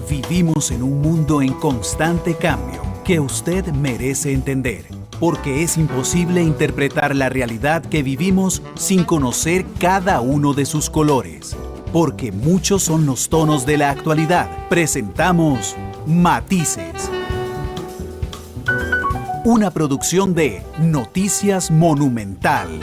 Vivimos en un mundo en constante cambio que usted merece entender, porque es imposible interpretar la realidad que vivimos sin conocer cada uno de sus colores. Porque muchos son los tonos de la actualidad. Presentamos Matices. Una producción de Noticias Monumental.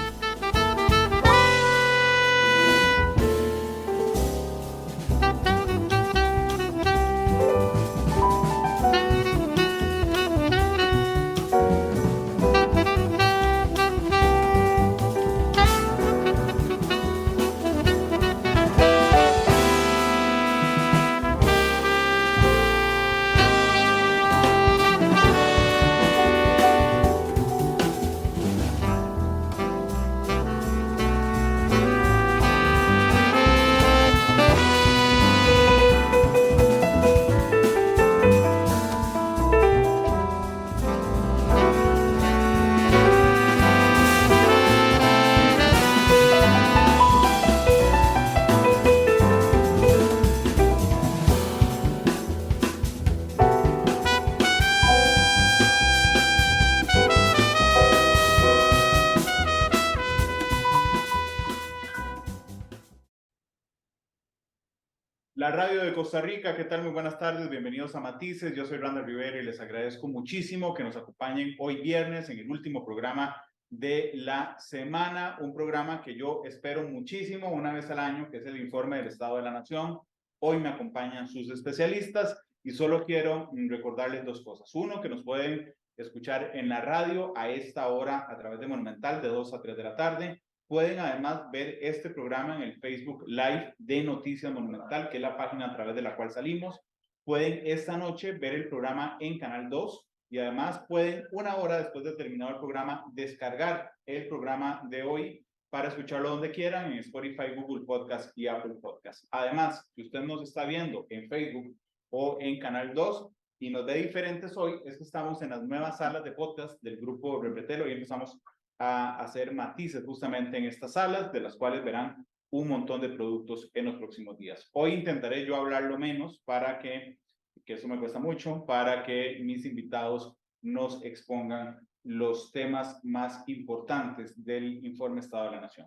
La radio de Costa Rica, ¿qué tal? Muy buenas tardes, bienvenidos a Matices. Yo soy Randall Rivera y les agradezco muchísimo que nos acompañen hoy viernes en el último programa de la semana, un programa que yo espero muchísimo una vez al año, que es el informe del Estado de la Nación. Hoy me acompañan sus especialistas y solo quiero recordarles dos cosas. Uno, que nos pueden escuchar en la radio a esta hora a través de Monumental de 2 a 3 de la tarde. Pueden además ver este programa en el Facebook Live de Noticias Monumental, que es la página a través de la cual salimos. Pueden esta noche ver el programa en Canal 2 y además pueden, una hora después de terminar el programa, descargar el programa de hoy para escucharlo donde quieran, en Spotify, Google Podcast y Apple Podcast. Además, si usted nos está viendo en Facebook o en Canal 2 y nos ve diferentes hoy, es que estamos en las nuevas salas de podcast del Grupo Repretelo y empezamos a hacer matices justamente en estas salas, de las cuales verán un montón de productos en los próximos días. Hoy intentaré yo hablar lo menos para que eso me cuesta mucho, para que mis invitados nos expongan los temas más importantes del informe Estado de la Nación.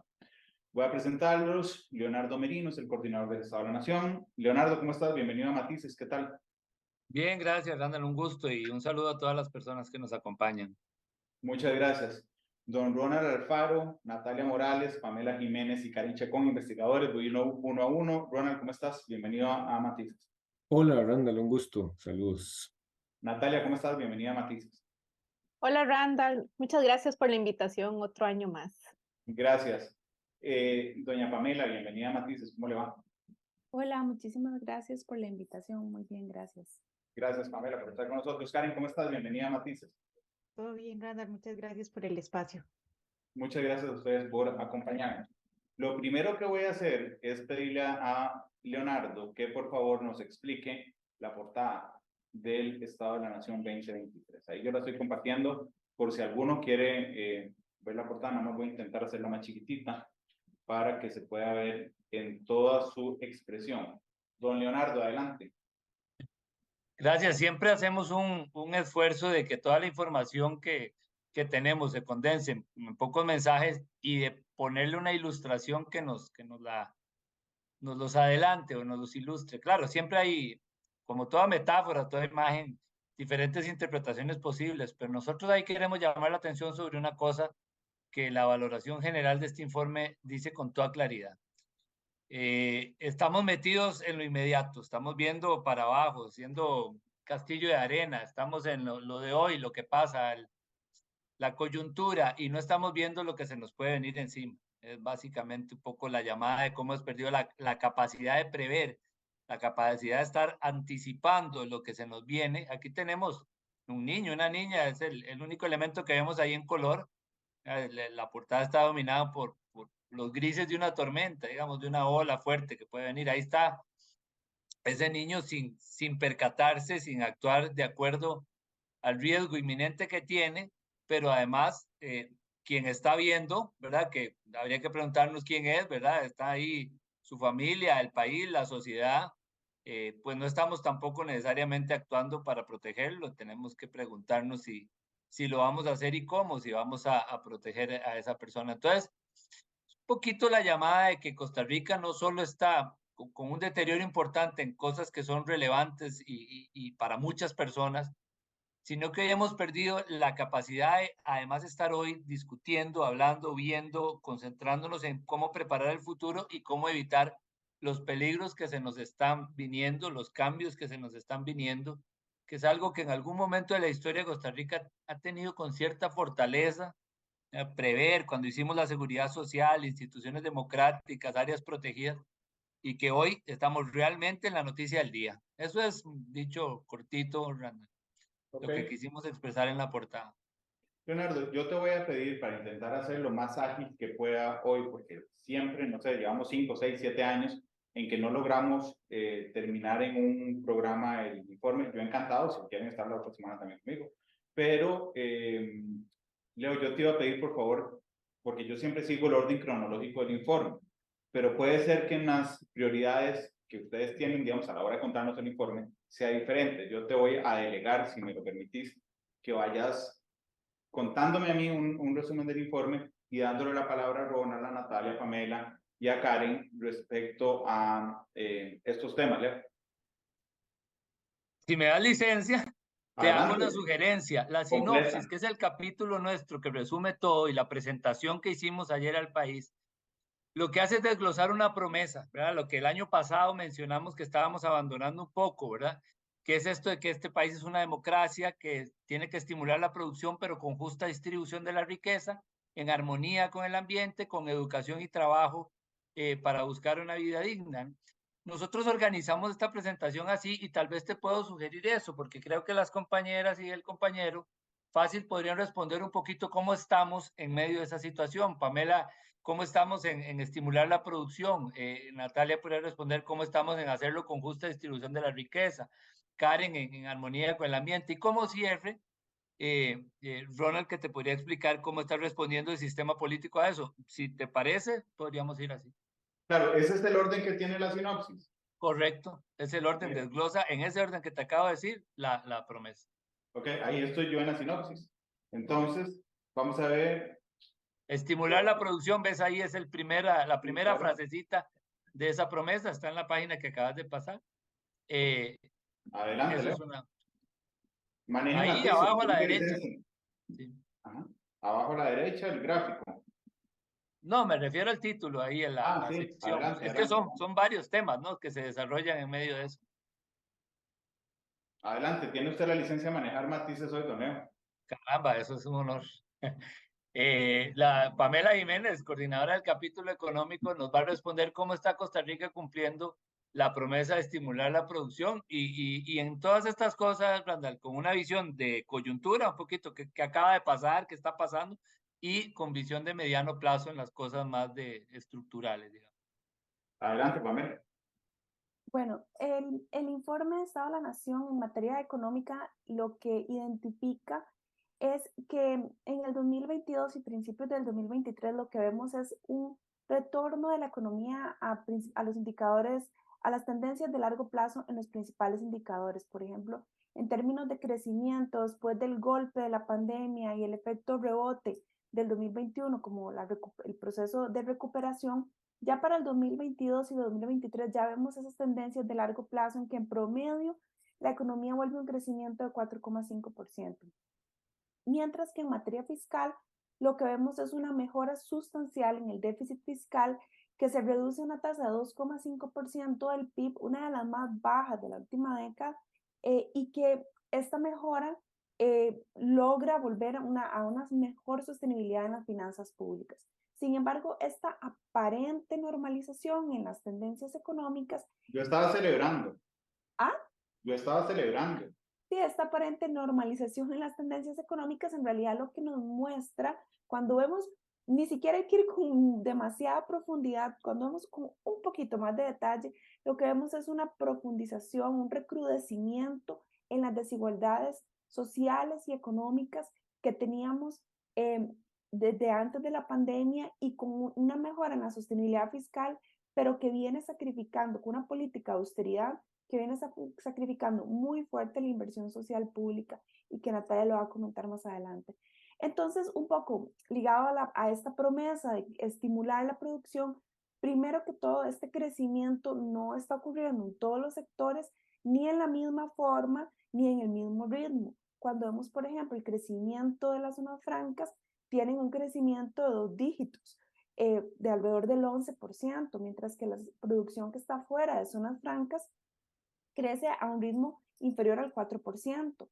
Voy a presentarlos. Leonardo Merino es el coordinador del Estado de la Nación. Leonardo, ¿cómo estás? Bienvenido a Matices, ¿qué tal? Bien, gracias, Randall, un gusto y un saludo a todas las personas que nos acompañan. Muchas gracias. Don Ronald Alfaro, Natalia Morales, Pamela Jiménez y Karin Chacón, investigadores, voy uno a uno. Ronald, ¿cómo estás? Bienvenido a Matices. Hola, Randall, un gusto. Saludos. Natalia, ¿cómo estás? Bienvenida a Matices. Hola Randall, muchas gracias por la invitación otro año más. Gracias. Doña Pamela, bienvenida a Matices, ¿cómo le va? Hola, muchísimas gracias por la invitación, muy bien, gracias. Gracias, Pamela, por estar con nosotros. Karen, ¿cómo estás? Bienvenida a Matices. Todo bien, Randall, muchas gracias por el espacio. Muchas gracias a ustedes por acompañarnos. Lo primero que voy a hacer es pedirle a Leonardo que por favor nos explique la portada del Estado de la Nación 2023. Ahí yo la estoy compartiendo por si alguno quiere ver la portada, no me voy a intentar hacerla más chiquitita para que se pueda ver en toda su expresión. Don Leonardo, adelante. Gracias, siempre hacemos un esfuerzo de que toda la información que tenemos se condense en pocos mensajes y de ponerle una ilustración que nos los adelante o nos los ilustre. Claro, siempre hay, como toda metáfora, toda imagen, diferentes interpretaciones posibles, pero nosotros ahí queremos llamar la atención sobre una cosa que la valoración general de este informe dice con toda claridad. Estamos metidos en lo inmediato, estamos viendo para abajo, siendo castillo de arena, estamos en lo de hoy, lo que pasa, la coyuntura, y no estamos viendo lo que se nos puede venir encima. Es básicamente un poco la llamada de cómo hemos perdido la capacidad de prever, la capacidad de estar anticipando lo que se nos viene. Aquí tenemos un niño, una niña, es el único elemento que vemos ahí en color. La portada está dominada por los grises de una tormenta, digamos, de una ola fuerte que puede venir. Ahí está ese niño sin percatarse, sin actuar de acuerdo al riesgo inminente que tiene, pero además quien está viendo, ¿verdad? Que habría que preguntarnos quién es, ¿verdad? Está ahí su familia, el país, la sociedad, pues no estamos tampoco necesariamente actuando para protegerlo. Tenemos que preguntarnos si lo vamos a hacer y cómo, si vamos a proteger a esa persona. Entonces, un poquito la llamada de que Costa Rica no solo está con un deterioro importante en cosas que son relevantes y para muchas personas, sino que hoy hemos perdido la capacidad de, además, estar hoy discutiendo, hablando, viendo, concentrándonos en cómo preparar el futuro y cómo evitar los peligros que se nos están viniendo, los cambios que se nos están viniendo, que es algo que en algún momento de la historia de Costa Rica ha tenido con cierta fortaleza, prever cuando hicimos la seguridad social, instituciones democráticas, áreas protegidas, y que hoy estamos realmente en la noticia del día. Eso es dicho cortito, Randall, Ok. lo que quisimos expresar en la portada. Leonardo, yo te voy a pedir para intentar hacer lo más ágil que pueda hoy, porque siempre, no sé, llevamos 5, 6, 7 años en que no logramos terminar en un programa el informe. Yo encantado, si quieren estar la otra semana también conmigo. Pero, Leo, yo te iba a pedir, por favor, porque yo siempre sigo el orden cronológico del informe, pero puede ser que en las prioridades que ustedes tienen, digamos, a la hora de contarnos el informe, sea diferente. Yo te voy a delegar, si me lo permitís, que vayas contándome a mí un resumen del informe y dándole la palabra a Ronald, a Natalia, a Pamela y a Karen respecto a estos temas, Leo. Si me das licencia, te hago una Adelante, sugerencia. La completa. sinopsis, que es el capítulo nuestro que resume todo, y la presentación que hicimos ayer al país, lo que hace es desglosar una promesa, ¿verdad? Lo que el año pasado mencionamos que estábamos abandonando un poco, ¿verdad? Que es esto de que este país es una democracia que tiene que estimular la producción, pero con justa distribución de la riqueza, en armonía con el ambiente, con educación y trabajo para buscar una vida digna. Nosotros organizamos esta presentación así y tal vez te puedo sugerir eso, porque creo que las compañeras y el compañero fácil podrían responder un poquito cómo estamos en medio de esa situación. Pamela, cómo estamos en estimular la producción. Natalia podría responder cómo estamos en hacerlo con justa distribución de la riqueza. Karen en armonía con el ambiente. Y como cierre, Ronald, que te podría explicar cómo está respondiendo el sistema político a eso. Si te parece, podríamos ir así. Claro, ese es el orden que tiene la sinopsis. Correcto, es el orden, desglosa en ese orden que te acabo de decir la promesa. Ok, ahí estoy yo en la sinopsis. Entonces, vamos a ver. Estimular la producción, ves ahí es la primera Claro. frasecita de esa promesa, está en la página que acabas de pasar. Adelante, Eso Leo. es una. Maneje Ahí matices, abajo a la tenga derecha. licencia. Sí. Ajá. Abajo a la derecha, el gráfico. No, me refiero al título ahí en la Sí, sección. adelante, Es que adelante. son varios temas, ¿no? Que se desarrollan en medio de eso. Adelante, tiene usted la licencia de manejar matices hoy, don Leo. Caramba, eso es un honor. La Pamela Jiménez, coordinadora del capítulo económico, nos va a responder cómo está Costa Rica cumpliendo la promesa de estimular la producción y en todas estas cosas, Randall, con una visión de coyuntura, un poquito, que acaba de pasar, que está pasando, y con visión de mediano plazo en las cosas más estructurales, digamos. Adelante, Pamela. Bueno, el informe de Estado de la Nación en materia económica lo que identifica es que en el 2022 y principios del 2023 lo que vemos es un retorno de la economía a los indicadores, a las tendencias de largo plazo en los principales indicadores. Por ejemplo, en términos de crecimiento, después del golpe de la pandemia y el efecto rebote del 2021, como el proceso de recuperación, ya para el 2022 y 2023 ya vemos esas tendencias de largo plazo en que en promedio la economía vuelve a un crecimiento de 4,5%. Mientras que en materia fiscal lo que vemos es una mejora sustancial en el déficit fiscal que se reduce a una tasa de 2,5% del PIB, una de las más bajas de la última década, y que esta mejora logra volver a una mejor sostenibilidad en las finanzas públicas. Sin embargo, esta aparente normalización en las tendencias económicas. Yo estaba celebrando. ¿Ah? Yo estaba celebrando. Sí, esta aparente normalización en las tendencias económicas en realidad lo que nos muestra, cuando vemos, ni siquiera hay que ir con demasiada profundidad, cuando vemos con un poquito más de detalle, lo que vemos es una profundización, un recrudecimiento en las desigualdades sociales y económicas que teníamos desde antes de la pandemia y con una mejora en la sostenibilidad fiscal pero que viene sacrificando con una política de austeridad, que viene sacrificando muy fuerte la inversión social pública y que Natalia lo va a comentar más adelante. Entonces, un poco ligado a esta promesa de estimular la producción, primero que todo, este crecimiento no está ocurriendo en todos los sectores, ni en la misma forma, ni en el mismo ritmo. Cuando vemos, por ejemplo, el crecimiento de las zonas francas, tienen un crecimiento de 2 dígitos, de alrededor del 11%, mientras que la producción que está fuera de zonas francas crece a un ritmo inferior al 4%.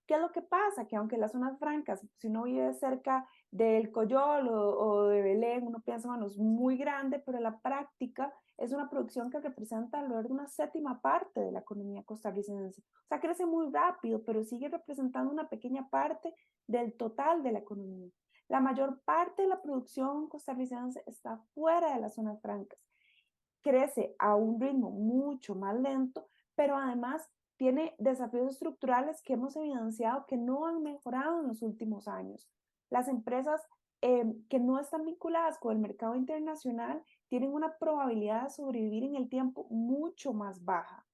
¿Qué es lo que pasa? Que aunque las zonas francas, si uno vive cerca del Coyol o de Belén, uno piensa, bueno, es muy grande, pero en la práctica es una producción que representa alrededor de una séptima parte de la economía costarricense. O sea, crece muy rápido, pero sigue representando una pequeña parte del total de la economía. La mayor parte de la producción costarricense está fuera de las zonas francas. Crece a un ritmo mucho más lento, pero además tiene desafíos estructurales que hemos evidenciado que no han mejorado en los últimos años. Las empresas que no están vinculadas con el mercado internacional tienen una probabilidad de sobrevivir en el tiempo mucho más baja.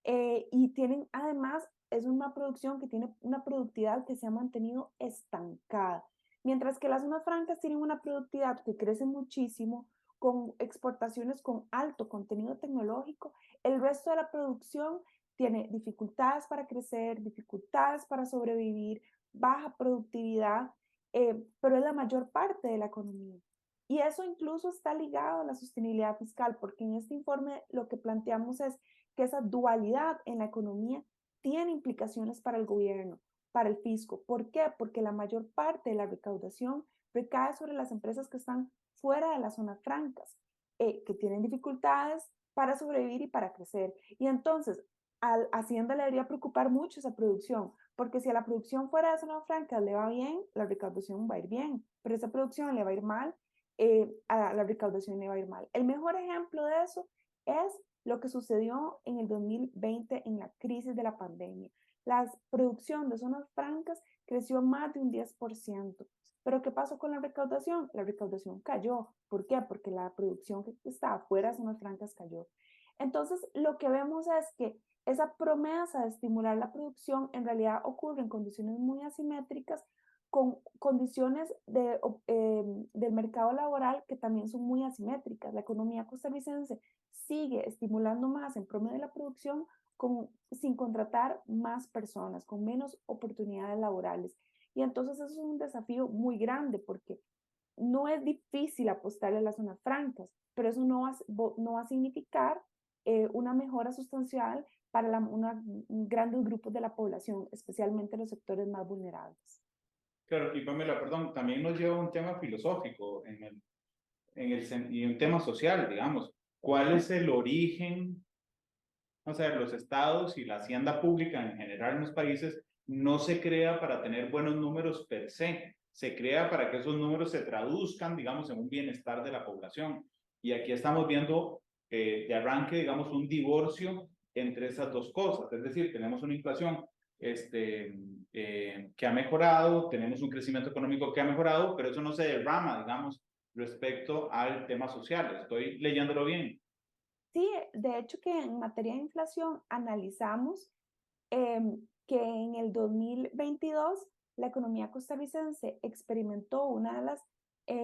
Y tienen además, es una producción que tiene una productividad que se ha mantenido estancada. Mientras que las zonas francas tienen una productividad que crece muchísimo, con exportaciones con alto contenido tecnológico, el resto de la producción tiene dificultades para crecer, dificultades para sobrevivir, baja productividad, pero es la mayor parte de la economía. Y eso incluso está ligado a la sostenibilidad fiscal, porque en este informe lo que planteamos es que esa dualidad en la economía tiene implicaciones para el gobierno, para el fisco. ¿Por qué? Porque la mayor parte de la recaudación recae sobre las empresas que están fuera de las zonas francas, que tienen dificultades para sobrevivir y para crecer. Y entonces, a Hacienda le debería preocupar mucho esa producción, porque si a la producción fuera de zonas francas le va bien, la recaudación va a ir bien, pero esa producción le va a ir mal, a la recaudación le va a ir mal. El mejor ejemplo de eso es lo que sucedió en el 2020 en la crisis de la pandemia. La producción de zonas francas creció más de un 10%. Pero ¿qué pasó con la recaudación? La recaudación cayó. ¿Por qué? Porque la producción que estaba fuera de zonas francas cayó. Entonces, lo que vemos es que esa promesa de estimular la producción en realidad ocurre en condiciones muy asimétricas, con condiciones del mercado laboral que también son muy asimétricas. La economía costarricense sigue estimulando más en promedio de la producción sin contratar más personas, con menos oportunidades laborales. Y entonces eso es un desafío muy grande porque no es difícil apostarle a las zonas francas, pero eso no va a significar una mejora sustancial para grandes grupos de la población, especialmente los sectores más vulnerables. Claro, y Pamela, perdón, también nos lleva a un tema filosófico y un tema social, digamos. ¿Cuál es el origen? O sea, los estados y la hacienda pública en general en los países no se crea para tener buenos números per se crea para que esos números se traduzcan, digamos, en un bienestar de la población. Y aquí estamos viendo de arranque, digamos, un divorcio entre esas dos cosas. Es decir, tenemos una inflación que ha mejorado, tenemos un crecimiento económico que ha mejorado, pero eso no se derrama, digamos, respecto al tema social. Estoy leyéndolo bien. Sí, de hecho que en materia de inflación analizamos que en el 2022 la economía costarricense experimentó una de las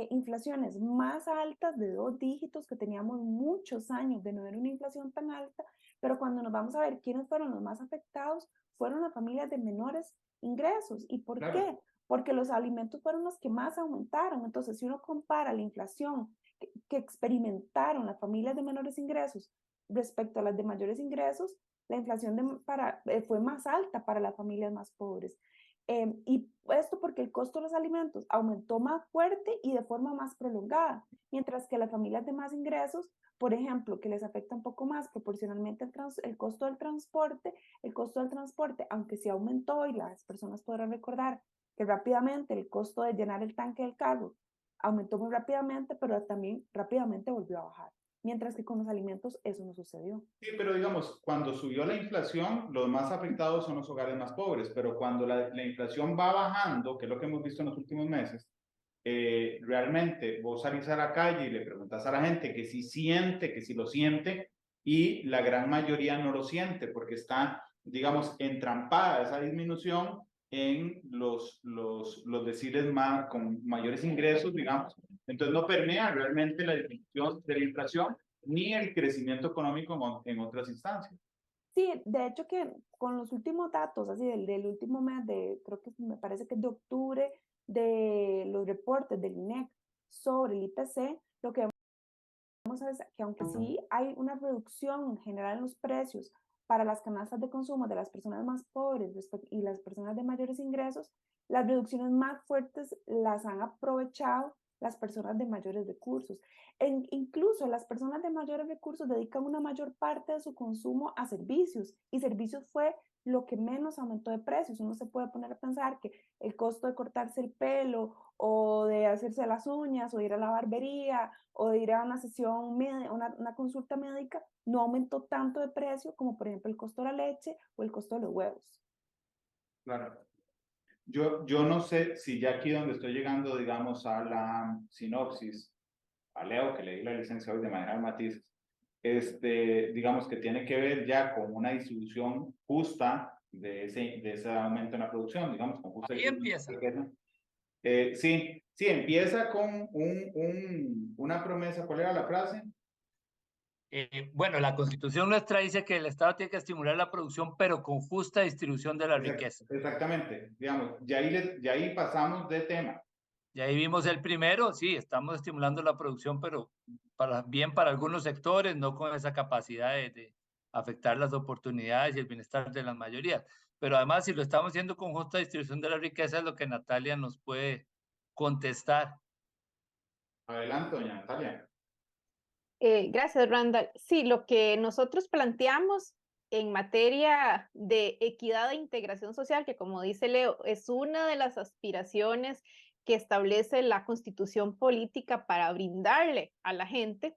inflaciones más altas de 2 dígitos, que teníamos muchos años de no ver una inflación tan alta, pero cuando nos vamos a ver quiénes fueron los más afectados, fueron las familias de menores ingresos. ¿Y por qué? Porque los alimentos fueron los que más aumentaron. Entonces, si uno compara la inflación que experimentaron las familias de menores ingresos respecto a las de mayores ingresos, la inflación fue más alta para las familias más pobres. Y esto porque el costo de los alimentos aumentó más fuerte y de forma más prolongada, mientras que las familias de más ingresos, por ejemplo, que les afecta un poco más proporcionalmente el costo del transporte, aunque sí aumentó y las personas podrán recordar que rápidamente el costo de llenar el tanque del carro aumentó muy rápidamente, pero también rápidamente volvió a bajar. Mientras que con los alimentos eso no sucedió. Sí, pero digamos, cuando subió la inflación, los más afectados son los hogares más pobres, pero cuando la inflación va bajando, que es lo que hemos visto en los últimos meses, realmente vos salís a la calle y le preguntas a la gente que si siente, que si lo siente, y la gran mayoría no lo siente porque está, digamos, entrampada esa disminución en los deciles más, con mayores ingresos, digamos. Entonces no permea realmente la disminución de la inflación ni el crecimiento económico en otras instancias. Sí, de hecho que con los últimos datos, así del último mes, creo que me parece que es de octubre, de los reportes del INEC sobre el IPC, lo que vemos es que aunque sí hay una reducción general en los precios para las canastas de consumo de las personas más pobres y las personas de mayores ingresos, las reducciones más fuertes las han aprovechado las personas de mayores recursos. Incluso las personas de mayores recursos dedican una mayor parte de su consumo a servicios, y servicios fue lo que menos aumentó de precios. Uno se puede poner a pensar que el costo de cortarse el pelo o de hacerse las uñas o de ir a la barbería o de ir a una sesión, una consulta médica, no aumentó tanto de precio como por ejemplo el costo de la leche o el costo de los huevos. Claro. Yo no sé si ya aquí donde estoy llegando, digamos, a la sinopsis, a Leo, que le di la licencia hoy de manera de matices, digamos que tiene que ver ya con una distribución justa de ese aumento en la producción, digamos, con justa Ahí distribución. empieza. Sí, empieza con una promesa. ¿Cuál era la frase? Bueno, la Constitución nuestra dice que el Estado tiene que estimular la producción, pero con justa distribución de la riqueza. Exactamente, digamos, ya ahí pasamos de tema. Y ahí vimos el primero, sí, estamos estimulando la producción, pero bien para algunos sectores, no con esa capacidad de afectar las oportunidades y el bienestar de las mayorías. Pero además, si lo estamos haciendo con justa distribución de la riqueza, es lo que Natalia nos puede contestar. Adelante, doña Natalia. Gracias, Randall. Sí, lo que nosotros planteamos en materia de equidad e integración social, que como dice Leo, es una de las aspiraciones que establece la Constitución política para brindarle a la gente,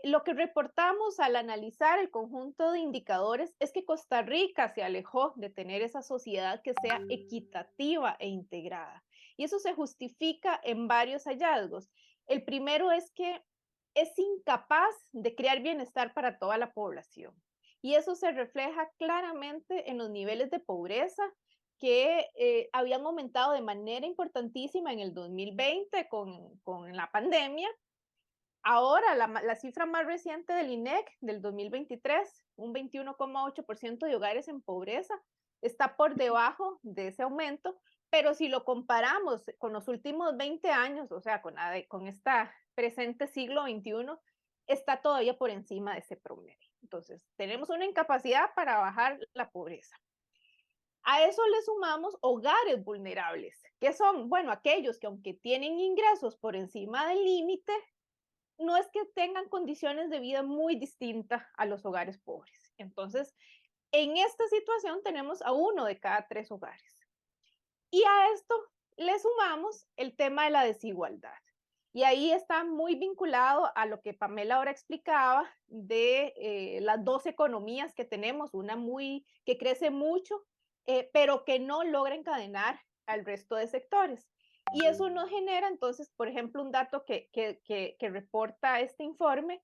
lo que reportamos al analizar el conjunto de indicadores es que Costa Rica se alejó de tener esa sociedad que sea equitativa e integrada. Y eso se justifica en varios hallazgos. El primero es que es incapaz de crear bienestar para toda la población. Y eso se refleja claramente en los niveles de pobreza que habían aumentado de manera importantísima en el 2020 con la pandemia. Ahora, la cifra más reciente del INEC del 2023, un 21,8% de hogares en pobreza, está por debajo de ese aumento, pero si lo comparamos con los últimos 20 años, o sea, con esta presente siglo XXI, está todavía por encima de ese promedio. Entonces, tenemos una incapacidad para bajar la pobreza. A eso le sumamos hogares vulnerables, que son, bueno, aquellos que aunque tienen ingresos por encima del límite, no es que tengan condiciones de vida muy distintas a los hogares pobres. Entonces, en esta situación tenemos a 1 de cada 3 hogares. Y a esto le sumamos el tema de la desigualdad. Y ahí está muy vinculado a lo que Pamela ahora explicaba de las 2 economías que tenemos, una que crece mucho, pero que no logra encadenar al resto de sectores. Y eso nos genera entonces, por ejemplo, un dato que reporta este informe,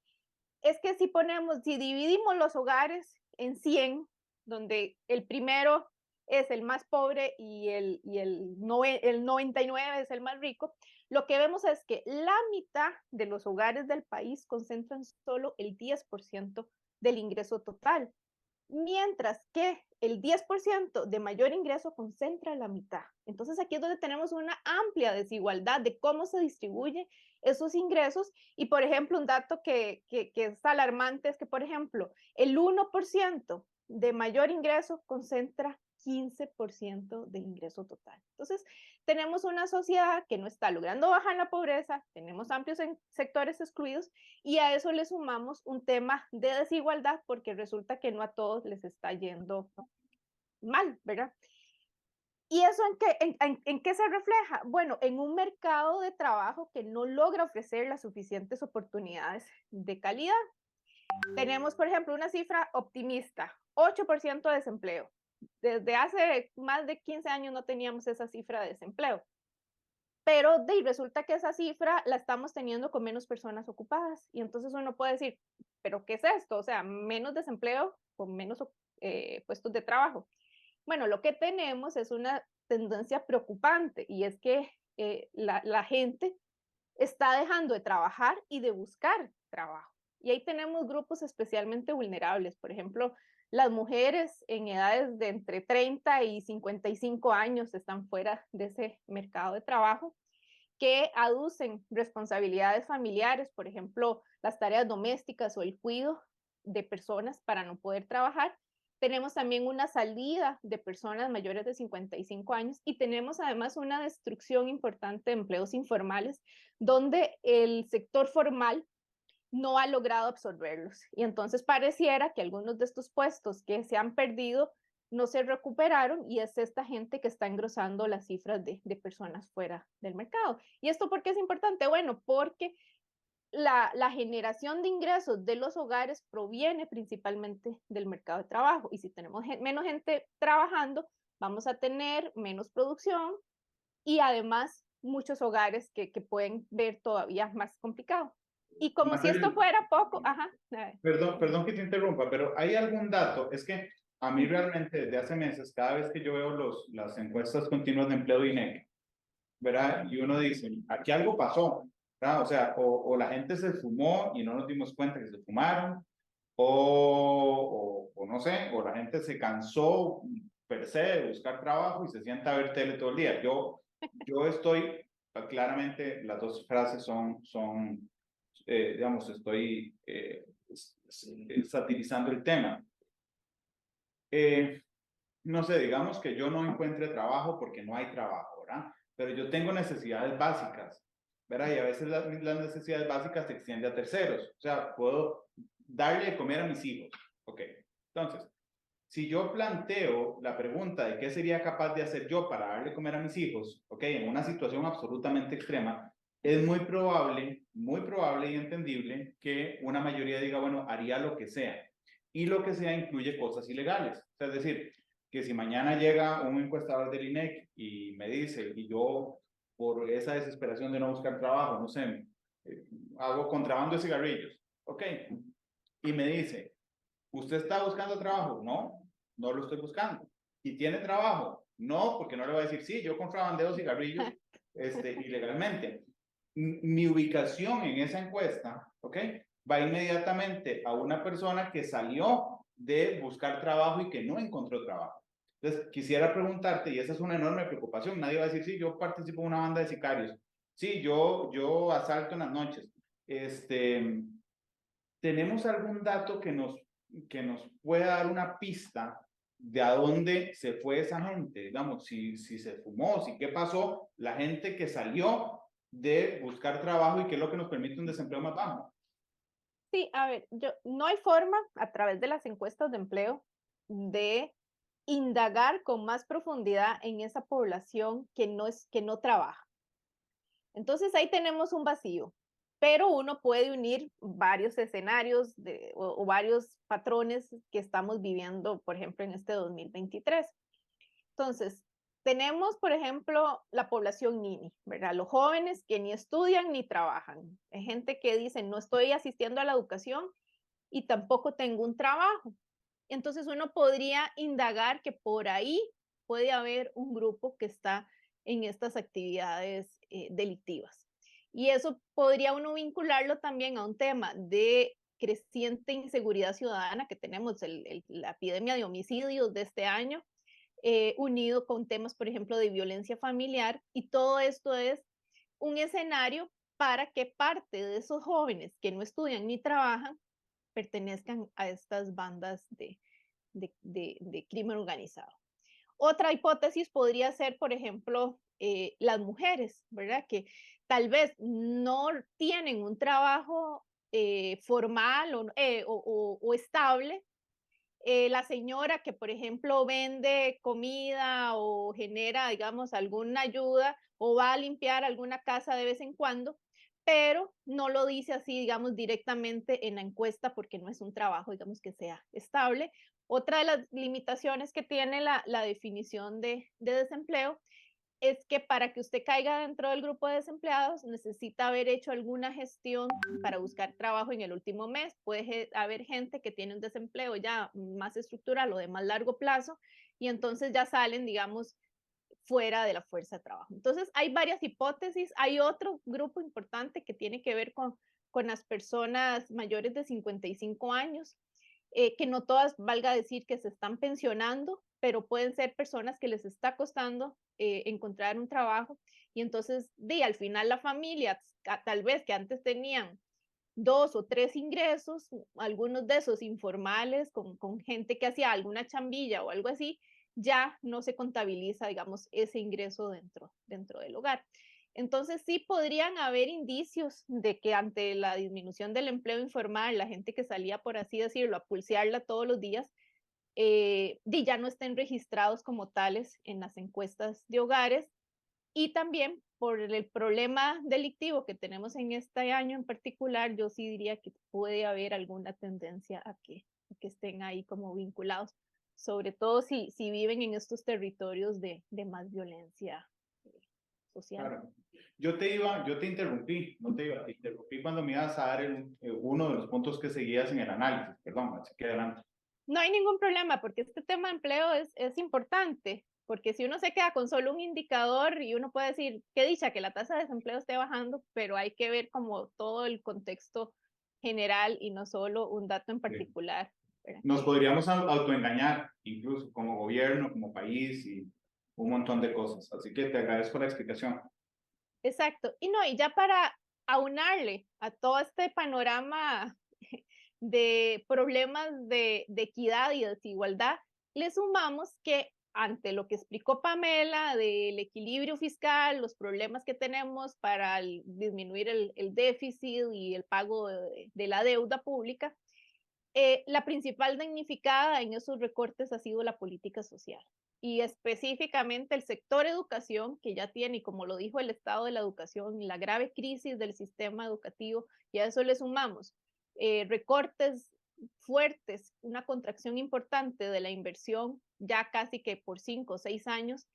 es que si dividimos los hogares en 100, donde el primero es el más pobre y el 99 es el más rico, lo que vemos es que la mitad de los hogares del país concentran solo el 10% del ingreso total, mientras que el 10% de mayor ingreso concentra la mitad. Entonces aquí es donde tenemos una amplia desigualdad de cómo se distribuyen esos ingresos. Y por ejemplo, un dato que es alarmante es que, por ejemplo, el 1% de mayor ingreso concentra 15% del ingreso total. Entonces, tenemos una sociedad que no está logrando bajar la pobreza, tenemos amplios sectores excluidos, y a eso le sumamos un tema de desigualdad porque resulta que no a todos les está yendo mal, ¿verdad? ¿Y eso en qué se refleja? Bueno, en un mercado de trabajo que no logra ofrecer las suficientes oportunidades de calidad. Tenemos, por ejemplo, una cifra optimista, 8% de desempleo. Desde hace más de 15 años no teníamos esa cifra de desempleo. pero resulta que esa cifra la estamos teniendo con menos personas ocupadas. Y entonces uno puede decir, ¿pero qué es esto? O sea, menos desempleo con menos puestos de trabajo. Bueno, lo que tenemos es una tendencia preocupante y es que la gente está dejando de trabajar y de buscar trabajo. Y ahí tenemos grupos especialmente vulnerables, por ejemplo, las mujeres en edades de entre 30 y 55 años están fuera de ese mercado de trabajo, que aducen responsabilidades familiares, por ejemplo, las tareas domésticas o el cuidado de personas para no poder trabajar. Tenemos también una salida de personas mayores de 55 años y tenemos además una destrucción importante de empleos informales, donde el sector formal no ha logrado absorberlos. Y entonces pareciera que algunos de estos puestos que se han perdido no se recuperaron y es esta gente que está engrosando las cifras de personas fuera del mercado. ¿Y esto por qué es importante? Bueno, porque la generación de ingresos de los hogares proviene principalmente del mercado de trabajo. Y si tenemos menos gente trabajando, vamos a tener menos producción y además muchos hogares que pueden ver todavía más complicado. Y como si esto fuera poco, ajá. Perdón que te interrumpa, pero ¿hay algún dato? Es que a mí realmente desde hace meses, cada vez que yo veo las encuestas continuas de empleo de INEC, ¿verdad? Y uno dice, aquí algo pasó, ¿verdad? O sea, o la gente se fumó y no nos dimos cuenta que se fumaron, o no sé, o la gente se cansó per se de buscar trabajo y se sienta a ver tele todo el día. Yo estoy, claramente las dos frases son digamos, estoy satirizando el tema. No sé, digamos que yo no encuentre trabajo porque no hay trabajo, ¿verdad? Pero yo tengo necesidades básicas, ¿verdad? Y a veces las necesidades básicas se extienden a terceros. O sea, puedo darle de comer a mis hijos. Ok. Entonces, si yo planteo la pregunta de qué sería capaz de hacer yo para darle de comer a mis hijos, ok, en una situación absolutamente extrema, es muy probable y entendible que una mayoría diga, bueno, haría lo que sea. Y lo que sea incluye cosas ilegales. O sea, es decir, que si mañana llega un encuestador del INEC y me dice, y yo por esa desesperación de no buscar trabajo, no sé, hago contrabando de cigarrillos, ok, y me dice, ¿usted está buscando trabajo? No, no lo estoy buscando. ¿Y tiene trabajo? No, porque no le voy a decir, sí, yo contrabandeo cigarrillos ilegalmente. Mi ubicación en esa encuesta, ¿ok? Va inmediatamente a una persona que salió de buscar trabajo y que no encontró trabajo. Entonces, quisiera preguntarte, y esa es una enorme preocupación, nadie va a decir, sí, yo participo en una banda de sicarios, sí, yo asalto en las noches. ¿Tenemos algún dato que nos pueda dar una pista de a dónde se fue esa gente? Digamos, si se fumó, si qué pasó, la gente que salió de buscar trabajo y qué es lo que nos permite un desempleo más bajo. Sí, a ver, no hay forma a través de las encuestas de empleo de indagar con más profundidad en esa población que no trabaja. Entonces ahí tenemos un vacío, pero uno puede unir varios escenarios o varios patrones que estamos viviendo, por ejemplo, en este 2023. Entonces, tenemos, por ejemplo, la población NINI, ¿verdad? Los jóvenes que ni estudian ni trabajan. Hay gente que dice, no estoy asistiendo a la educación y tampoco tengo un trabajo. Entonces, uno podría indagar que por ahí puede haber un grupo que está en estas actividades delictivas. Y eso podría uno vincularlo también a un tema de creciente inseguridad ciudadana que tenemos, la epidemia de homicidios de este año, unido con temas, por ejemplo, de violencia familiar, y todo esto es un escenario para que parte de esos jóvenes que no estudian ni trabajan pertenezcan a estas bandas de crimen organizado. Otra hipótesis podría ser, por ejemplo, las mujeres, ¿verdad? Que tal vez no tienen un trabajo formal o estable, la señora que, por ejemplo, vende comida o genera, digamos, alguna ayuda o va a limpiar alguna casa de vez en cuando, pero no lo dice así, digamos, directamente en la encuesta porque no es un trabajo, digamos, que sea estable. Otra de las limitaciones que tiene la definición de desempleo es que para que usted caiga dentro del grupo de desempleados necesita haber hecho alguna gestión para buscar trabajo en el último mes. Puede haber gente que tiene un desempleo ya más estructural o de más largo plazo y entonces ya salen, digamos, fuera de la fuerza de trabajo. Entonces, hay varias hipótesis. Hay otro grupo importante que tiene que ver con las personas mayores de 55 años, que no todas, valga decir, que se están pensionando, pero pueden ser personas que les está costando encontrar un trabajo y entonces, al final la familia, tal vez que antes tenían 2 o 3 ingresos, algunos de esos informales, con gente que hacía alguna chambilla o algo así, ya no se contabiliza, digamos, ese ingreso dentro del hogar. Entonces sí podrían haber indicios de que ante la disminución del empleo informal, la gente que salía, por así decirlo, a pulsearla todos los días, ya no estén registrados como tales en las encuestas de hogares y también por el problema delictivo que tenemos en este año en particular, yo sí diría que puede haber alguna tendencia a que estén ahí como vinculados, sobre todo si viven en estos territorios de más violencia social. Claro. Yo te interrumpí, no te interrumpí cuando me ibas a dar uno de los puntos que seguías en el análisis, perdón, así que adelante. No hay ningún problema porque este tema de empleo es importante, porque si uno se queda con solo un indicador y uno puede decir, qué dicha que la tasa de desempleo esté bajando, pero hay que ver como todo el contexto general y no solo un dato en particular. Nos podríamos autoengañar, incluso como gobierno, como país y un montón de cosas. Así que te agradezco la explicación. Exacto. Y no, y ya para aunarle a todo este panorama de problemas de equidad y desigualdad, le sumamos que ante lo que explicó Pamela del equilibrio fiscal, los problemas que tenemos para disminuir el déficit y el pago de la deuda pública, la principal damnificada en esos recortes ha sido la política social y específicamente el sector educación, que ya tiene, y como lo dijo el estado de la educación, la grave crisis del sistema educativo, y a eso le sumamos recortes fuertes, una contracción importante de la inversión, ya casi que por 5 o 6 años,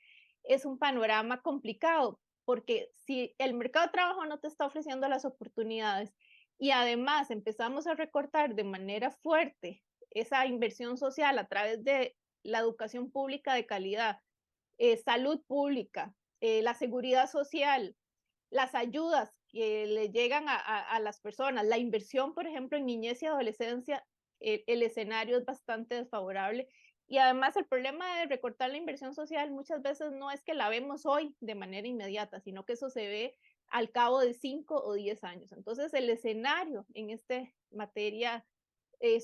es un panorama complicado, porque si el mercado de trabajo no te está ofreciendo las oportunidades y además empezamos a recortar de manera fuerte esa inversión social a través de la educación pública de calidad, salud pública, la seguridad social, las ayudas que le llegan a las personas, la inversión, por ejemplo, en niñez y adolescencia, el escenario es bastante desfavorable. Y además el problema de recortar la inversión social muchas veces no es que la vemos hoy de manera inmediata, sino que eso se ve al cabo de 5 o 10 años. Entonces el escenario en esta materia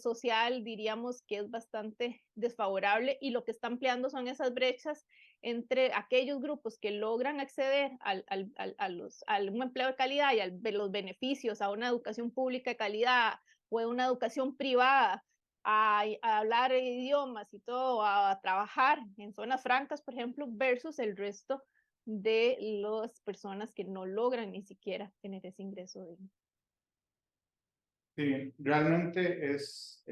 social diríamos que es bastante desfavorable y lo que está ampliando son esas brechas entre aquellos grupos que logran acceder al un empleo de calidad y a los beneficios a una educación pública de calidad o a una educación privada, a hablar idiomas y todo, a trabajar en zonas francas, por ejemplo, versus el resto de las personas que no logran ni siquiera tener ese ingreso digno. Sí, realmente es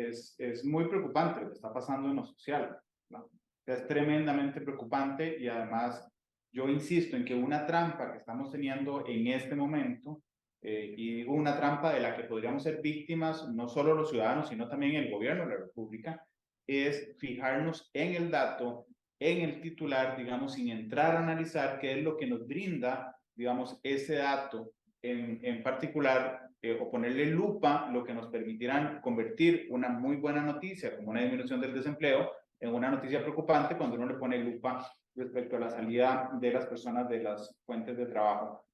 muy preocupante lo que está pasando en lo social, ¿no? Es tremendamente preocupante y además yo insisto en que una trampa que estamos teniendo en este momento, y digo una trampa de la que podríamos ser víctimas no solo los ciudadanos, sino también el gobierno de la República, es fijarnos en el dato, en el titular, digamos, sin entrar a analizar qué es lo que nos brinda, digamos, ese dato en particular, o ponerle lupa, lo que nos permitirán convertir una muy buena noticia como una disminución del desempleo en una noticia preocupante cuando uno le pone lupa respecto a la salida de las personas de las fuentes de trabajo.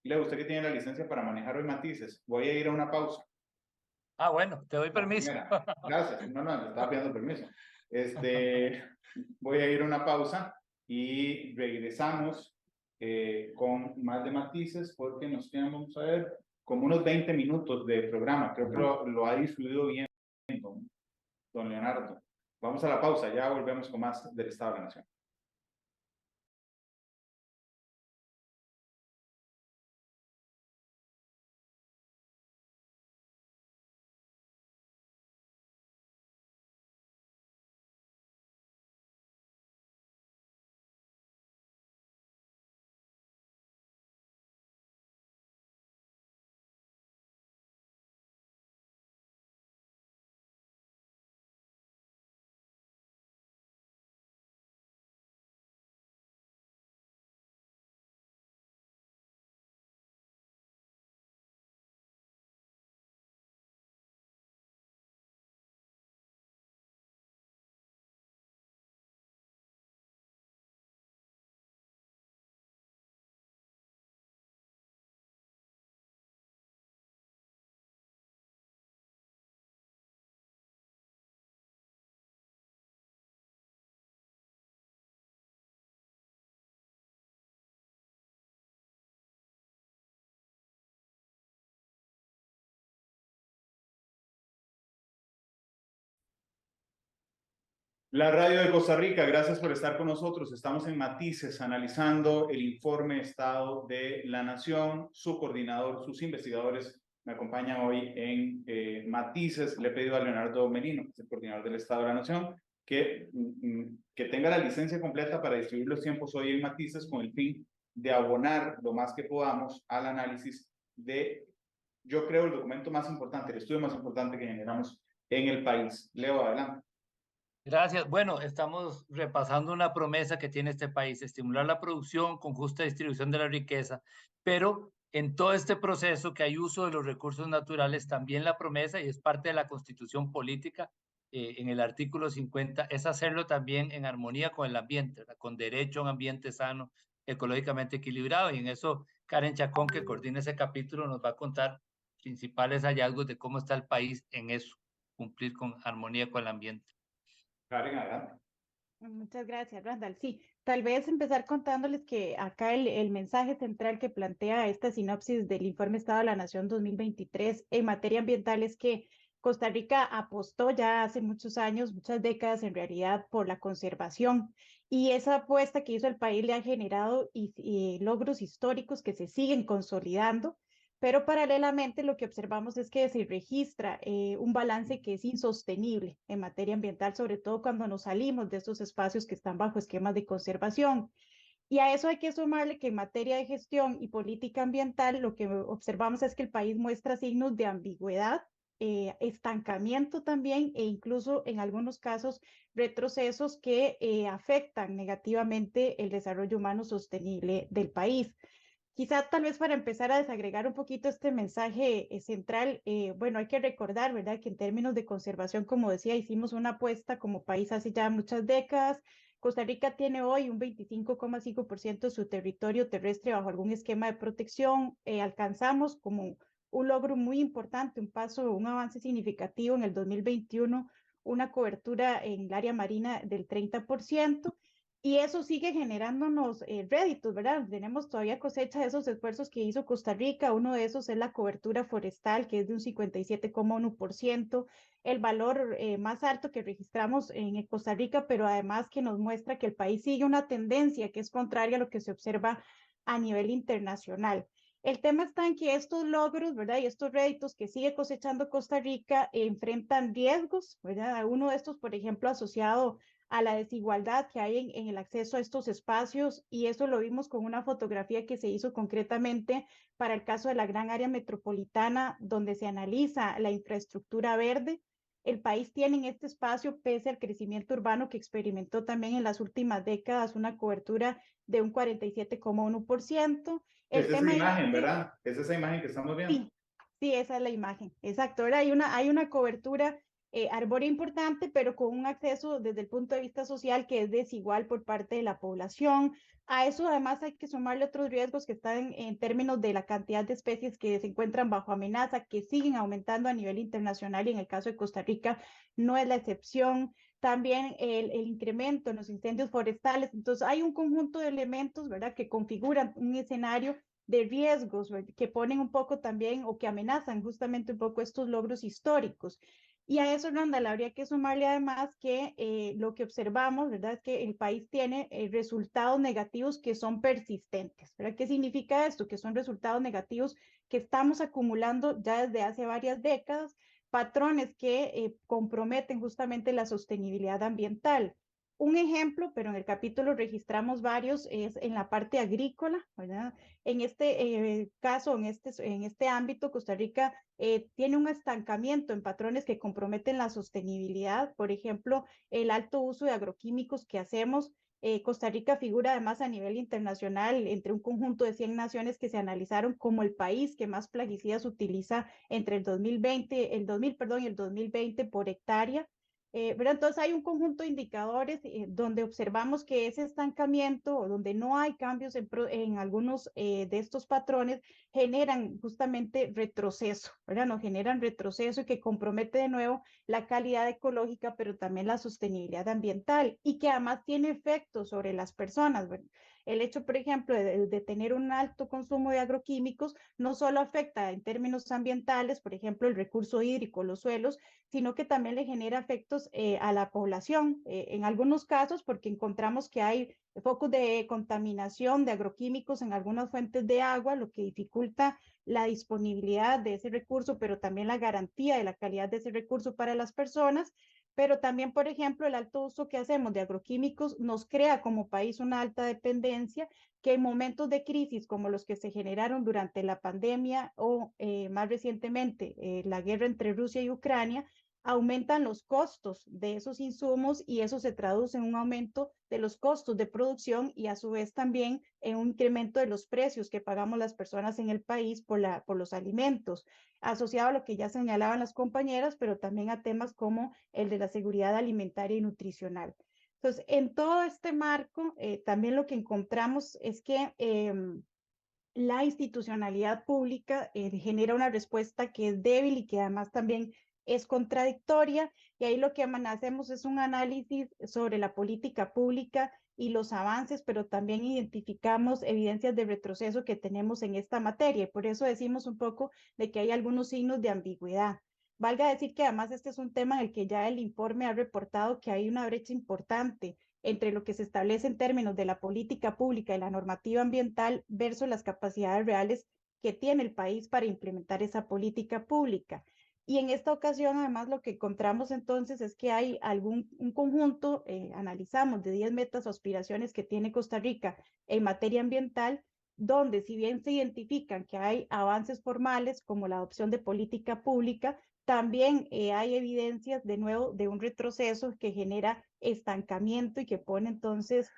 Leo, usted que tiene la licencia para manejar hoy matices, voy a ir a una pausa. Ah, bueno, te doy permiso. Gracias, no, le estaba pidiendo permiso. Voy a ir a una pausa y regresamos con más de matices porque nos quedan, vamos a ver, como unos 20 minutos de programa. Creo que lo ha distribuido bien don Leonardo. Vamos a la pausa, ya volvemos con más del Estado de la Nación. La radio de Costa Rica, gracias por estar con nosotros. Estamos en Matices analizando el informe Estado de la Nación. Su coordinador, sus investigadores me acompañan hoy en Matices. Le he pedido a Leonardo Merino, que es el coordinador del Estado de la Nación, que tenga la licencia completa para distribuir los tiempos hoy en Matices con el fin de abonar lo más que podamos al análisis de, yo creo, el documento más importante, el estudio más importante que generamos en el país. Leo, adelante. Gracias. Bueno, estamos repasando una promesa que tiene este país, estimular la producción con justa distribución de la riqueza, pero en todo este proceso que hay uso de los recursos naturales, también la promesa, y es parte de la constitución política, en el artículo 50, es hacerlo también en armonía con el ambiente, ¿verdad? Con derecho a un ambiente sano, ecológicamente equilibrado, y en eso Karen Chacón, que coordina ese capítulo, nos va a contar principales hallazgos de cómo está el país en eso, cumplir con armonía con el ambiente. Karen, adelante. Muchas gracias, Randall. Sí, tal vez empezar contándoles que acá el mensaje central que plantea esta sinopsis del Informe Estado de la Nación 2023 en materia ambiental es que Costa Rica apostó ya hace muchos años, muchas décadas en realidad, por la conservación, y esa apuesta que hizo el país le ha generado logros históricos que se siguen consolidando. Pero paralelamente lo que observamos es que se registra un balance que es insostenible en materia ambiental, sobre todo cuando nos salimos de estos espacios que están bajo esquemas de conservación. Y a eso hay que sumarle que en materia de gestión y política ambiental, lo que observamos es que el país muestra signos de ambigüedad, estancamiento también, e incluso en algunos casos retrocesos que afectan negativamente el desarrollo humano sostenible del país. Quizá tal vez para empezar a desagregar un poquito este mensaje central, bueno, hay que recordar, ¿verdad?, que en términos de conservación, como decía, hicimos una apuesta como país hace ya muchas décadas. Costa Rica tiene hoy un 25,5% de su territorio terrestre bajo algún esquema de protección. Alcanzamos como un logro muy importante, un paso, un avance significativo en el 2021, una cobertura en el área marina del 30%. Y eso sigue generándonos réditos, ¿verdad? Tenemos todavía cosecha de esos esfuerzos que hizo Costa Rica. Uno de esos es la cobertura forestal, que es de un 57,1%, el valor más alto que registramos en Costa Rica, pero además que nos muestra que el país sigue una tendencia que es contraria a lo que se observa a nivel internacional. El tema está en que estos logros, ¿verdad? Y estos réditos que sigue cosechando Costa Rica enfrentan riesgos, ¿verdad? Uno de estos, por ejemplo, asociado a la desigualdad que hay en el acceso a estos espacios, y eso lo vimos con una fotografía que se hizo concretamente para el caso de la gran área metropolitana, donde se analiza la infraestructura verde. El país tiene en este espacio, pese al crecimiento urbano que experimentó también en las últimas décadas, una cobertura de un 47,1%. Es esa imagen, ¿verdad? Es esa imagen que estamos viendo. Sí, sí, esa es la imagen, exacto. Ahora hay una cobertura arbórea importante, pero con un acceso desde el punto de vista social que es desigual por parte de la población. A eso además hay que sumarle otros riesgos que están en términos de la cantidad de especies que se encuentran bajo amenaza, que siguen aumentando a nivel internacional, y en el caso de Costa Rica no es la excepción. También el incremento en los incendios forestales. Entonces hay un conjunto de elementos, ¿verdad?, que configuran un escenario de riesgos, ¿verdad?, que ponen un poco también o que amenazan justamente un poco estos logros históricos. Y a eso, Randall, habría que sumarle además que lo que observamos, ¿verdad?, es que el país tiene resultados negativos que son persistentes, ¿verdad? ¿Qué significa esto? Que son resultados negativos que estamos acumulando ya desde hace varias décadas, patrones que comprometen justamente la sostenibilidad ambiental. Un ejemplo, pero en el capítulo registramos varios, es en la parte agrícola, ¿verdad? En este caso, en este ámbito, Costa Rica tiene un estancamiento en patrones que comprometen la sostenibilidad. Por ejemplo, el alto uso de agroquímicos que hacemos. Costa Rica figura además a nivel internacional entre un conjunto de 100 naciones que se analizaron como el país que más plaguicidas utiliza entre el 2020 y el 2020 por hectárea. Pero entonces hay un conjunto de indicadores donde observamos que ese estancamiento, o donde no hay cambios en algunos de estos patrones, generan justamente retroceso, ¿verdad? Nos generan retroceso y que compromete de nuevo la calidad ecológica, pero también la sostenibilidad ambiental, y que además tiene efectos sobre las personas, ¿verdad? el hecho, por ejemplo, de tener un alto consumo de agroquímicos no solo afecta en términos ambientales, por ejemplo, el recurso hídrico, los suelos, sino que también le genera efectos a la población. En algunos casos, porque encontramos que hay focos de contaminación de agroquímicos en algunas fuentes de agua, lo que dificulta la disponibilidad de ese recurso, pero también la garantía de la calidad de ese recurso para las personas. Pero también, por ejemplo, el alto uso que hacemos de agroquímicos nos crea como país una alta dependencia que en momentos de crisis como los que se generaron durante la pandemia o más recientemente la guerra entre Rusia y Ucrania, aumentan los costos de esos insumos y eso se traduce en un aumento de los costos de producción y a su vez también en un incremento de los precios que pagamos las personas en el país por los alimentos, asociado a lo que ya señalaban las compañeras, pero también a temas como el de la seguridad alimentaria y nutricional. Entonces, en todo este marco, también lo que encontramos es que la institucionalidad pública genera una respuesta que es débil y que además también es contradictoria, y ahí lo que hacemos es un análisis sobre la política pública y los avances, pero también identificamos evidencias de retroceso que tenemos en esta materia, y por eso decimos un poco de que hay algunos signos de ambigüedad. Valga decir que además este es un tema en el que ya el informe ha reportado que hay una brecha importante entre lo que se establece en términos de la política pública y la normativa ambiental versus las capacidades reales que tiene el país para implementar esa política pública. Y en esta ocasión, además, lo que encontramos entonces es que hay un conjunto, analizamos de 10 metas o aspiraciones que tiene Costa Rica en materia ambiental, donde si bien se identifican que hay avances formales como la adopción de política pública, también hay evidencias de nuevo de un retroceso que genera estancamiento y que pone entonces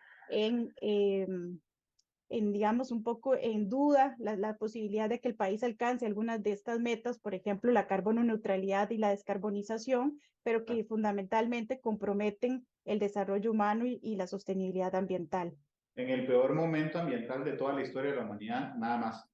digamos, un poco en duda la posibilidad de que el país alcance algunas de estas metas, por ejemplo, la carbono neutralidad y la descarbonización, pero que fundamentalmente comprometen el desarrollo humano y la sostenibilidad ambiental. En el peor momento ambiental de toda la historia de la humanidad, nada más.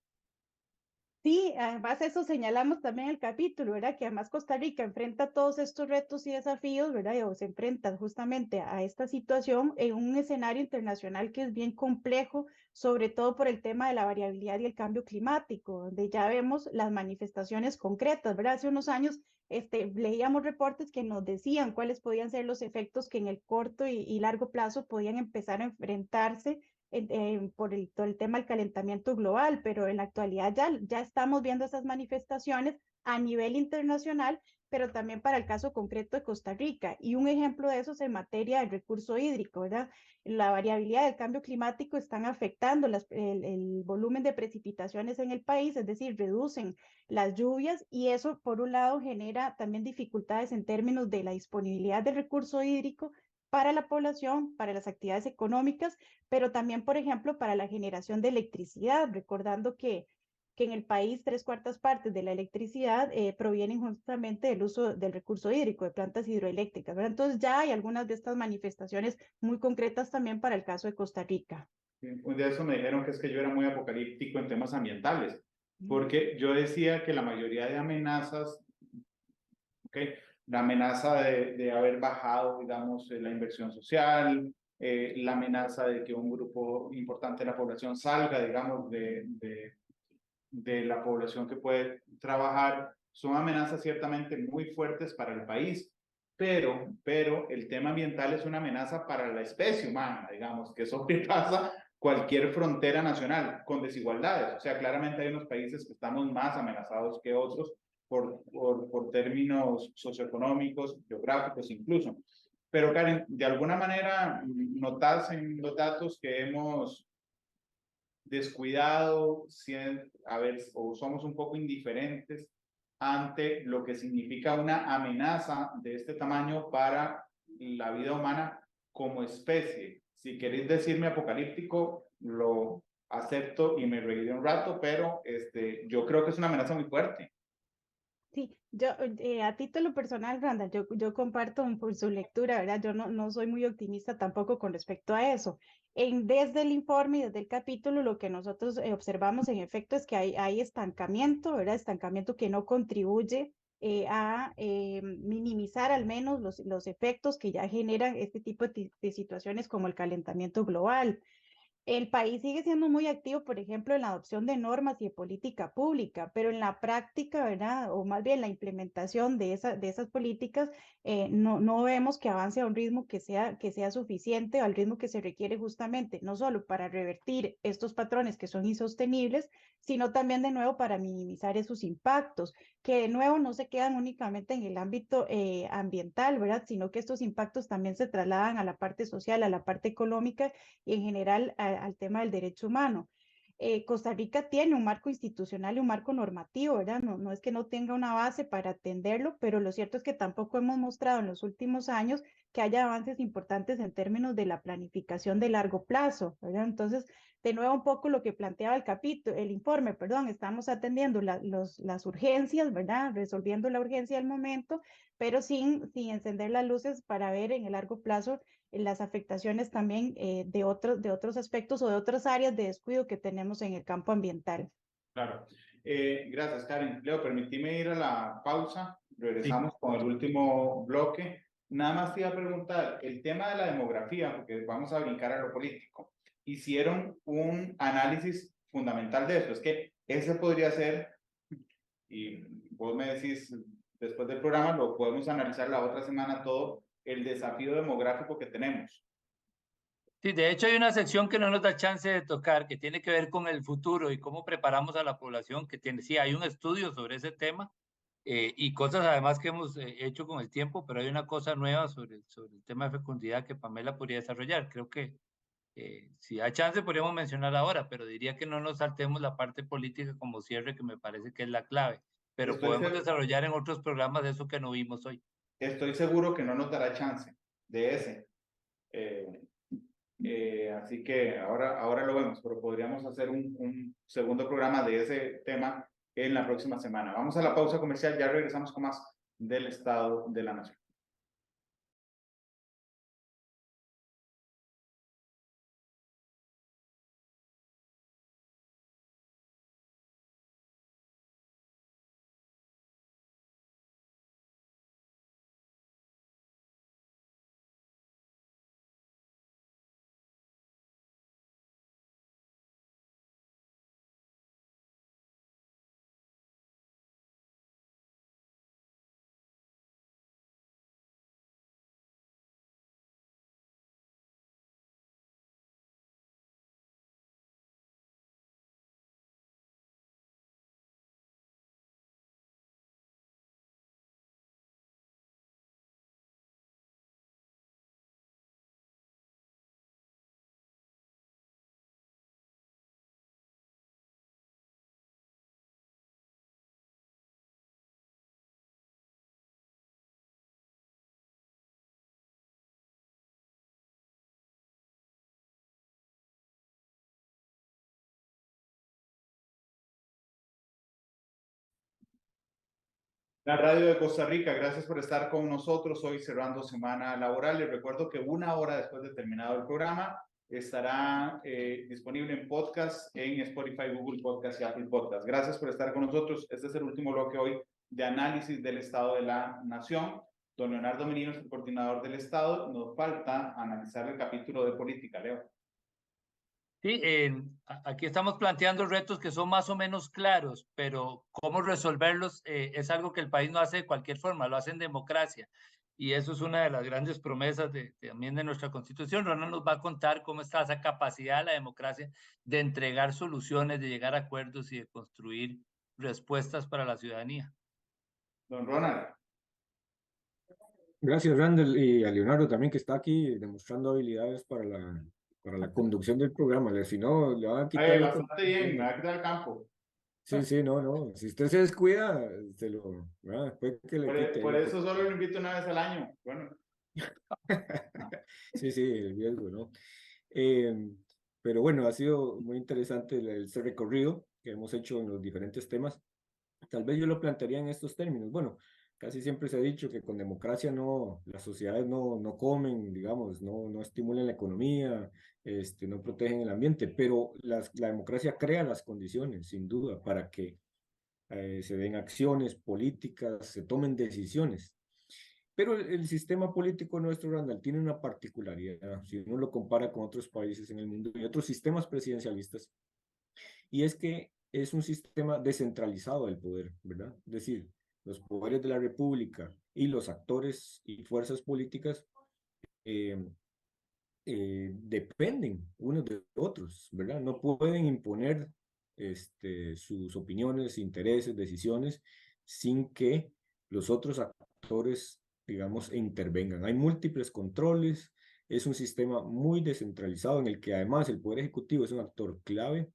Sí, además eso señalamos también en el capítulo, ¿verdad? Que además Costa Rica enfrenta todos estos retos y desafíos, ¿verdad? O se enfrenta justamente a esta situación en un escenario internacional que es bien complejo, sobre todo por el tema de la variabilidad y el cambio climático, donde ya vemos las manifestaciones concretas, ¿verdad? Hace unos años leíamos reportes que nos decían cuáles podían ser los efectos que en el corto y largo plazo podían empezar a enfrentarse por todo el tema del calentamiento global, pero en la actualidad ya estamos viendo esas manifestaciones a nivel internacional, pero también para el caso concreto de Costa Rica. Y un ejemplo de eso es en materia del recurso hídrico, ¿verdad? La variabilidad del cambio climático están afectando el volumen de precipitaciones en el país, es decir, reducen las lluvias y eso por un lado genera también dificultades en términos de la disponibilidad del recurso hídrico para la población, para las actividades económicas, pero también, por ejemplo, para la generación de electricidad, recordando que en el país 3/4 de la electricidad provienen justamente del uso del recurso hídrico, de plantas hidroeléctricas, ¿verdad? Entonces ya hay algunas de estas manifestaciones muy concretas también para el caso de Costa Rica. Un día eso me dijeron que es que yo era muy apocalíptico en temas ambientales, porque yo decía que la mayoría de amenazas, ¿okay? La amenaza de haber bajado, digamos, la inversión social, la amenaza de que un grupo importante de la población salga, digamos, de la población que puede trabajar, son amenazas ciertamente muy fuertes para el país, pero el tema ambiental es una amenaza para la especie humana, digamos, que sobrepasa cualquier frontera nacional con desigualdades. O sea, claramente hay unos países que estamos más amenazados que otros por términos socioeconómicos, geográficos incluso. Pero Karen, de alguna manera notas en los datos que hemos descuidado, o somos un poco indiferentes ante lo que significa una amenaza de este tamaño para la vida humana como especie. Si queréis decirme apocalíptico, lo acepto y me reiré un rato, pero yo creo que es una amenaza muy fuerte. Sí, yo a título personal, Randa, yo comparto por su lectura, ¿verdad? Yo no soy muy optimista tampoco con respecto a eso. Desde el informe y desde el capítulo, lo que nosotros observamos en efecto es que hay estancamiento, ¿verdad? Estancamiento que no contribuye a minimizar al menos los efectos que ya generan este tipo de situaciones como el calentamiento global. el país sigue siendo muy activo, por ejemplo, en la adopción de normas y de política pública, pero en la práctica, ¿verdad? O más bien la implementación de esas políticas, no vemos que avance a un ritmo que sea suficiente, al ritmo que se requiere justamente, no solo para revertir estos patrones que son insostenibles, sino también de nuevo para minimizar esos impactos, que de nuevo no se quedan únicamente en el ámbito ambiental, ¿verdad? Sino que estos impactos también se trasladan a la parte social, a la parte económica y en general al tema del derecho humano. Costa Rica tiene un marco institucional y un marco normativo, ¿verdad? No es que no tenga una base para atenderlo, pero lo cierto es que tampoco hemos mostrado en los últimos años que haya avances importantes en términos de la planificación de largo plazo, ¿verdad? Entonces, de nuevo un poco lo que planteaba el informe, perdón, estamos atendiendo las urgencias, ¿verdad? Resolviendo la urgencia del momento, pero sin encender las luces para ver en el largo plazo las afectaciones también de otros aspectos o de otras áreas de descuido que tenemos en el campo ambiental. Claro. Gracias, Karen. Leo, permitime ir a la pausa. Regresamos con el último bloque. Nada más te iba a preguntar, el tema de la demografía, porque vamos a brincar a lo político. Hicieron un análisis fundamental de eso. Es que ese podría ser, y vos me decís después del programa, lo podemos analizar la otra semana todo, el desafío demográfico que tenemos. Sí, de hecho hay una sección que no nos da chance de tocar, que tiene que ver con el futuro y cómo preparamos a la población, que tiene, sí, hay un estudio sobre ese tema y cosas además que hemos hecho con el tiempo, pero hay una cosa nueva sobre el tema de fecundidad que Pamela podría desarrollar. Creo que si hay chance podríamos mencionar ahora, pero diría que no nos saltemos la parte política como cierre, que me parece que es la clave, pero podemos desarrollar en otros programas eso que no vimos hoy. Estoy seguro que no nos dará chance de ese. Así que ahora lo vemos, pero podríamos hacer un segundo programa de ese tema en la próxima semana. Vamos a la pausa comercial, ya regresamos con más del Estado de la Nación. La radio de Costa Rica, gracias por estar con nosotros hoy cerrando semana laboral. Les recuerdo que 1 hora después de terminado el programa estará disponible en podcast en Spotify, Google Podcast y Apple Podcast. Gracias por estar con nosotros. Este es el último bloque hoy de análisis del Estado de la Nación. Don Leonardo Merino es el coordinador del Estado. Nos falta analizar el capítulo de política, Leo. Sí, aquí estamos planteando retos que son más o menos claros, pero cómo resolverlos es algo que el país no hace de cualquier forma, lo hace en democracia. Y eso es una de las grandes promesas también de nuestra Constitución. Ronald nos va a contar cómo está esa capacidad de la democracia de entregar soluciones, de llegar a acuerdos y de construir respuestas para la ciudadanía. Don Ronald. Gracias, Randall, y a Leonardo también, que está aquí demostrando habilidades para la conducción del programa. Si no, le van a quitar la bastante bien, me va a quitar el campo. Sí, no. Si usted se descuida, puede que le quite. Por eso solo lo invito una vez al año. Bueno. Sí, el riesgo, ¿no? Pero bueno, ha sido muy interesante este recorrido que hemos hecho en los diferentes temas. Tal vez yo lo plantearía en estos términos. Bueno, casi siempre se ha dicho que con democracia las sociedades no comen, digamos, no estimulan la economía, no protegen el ambiente, pero la democracia crea las condiciones, sin duda, para que se den acciones políticas, se tomen decisiones. Pero el sistema político nuestro, Randall, tiene una particularidad, si uno lo compara con otros países en el mundo y otros sistemas presidencialistas, y es que es un sistema descentralizado del poder, ¿verdad? Es decir, los poderes de la República y los actores y fuerzas políticas eh, dependen unos de otros, ¿verdad? No pueden imponer sus opiniones, intereses, decisiones sin que los otros actores, digamos, intervengan. Hay múltiples controles, es un sistema muy descentralizado en el que además el Poder Ejecutivo es un actor clave,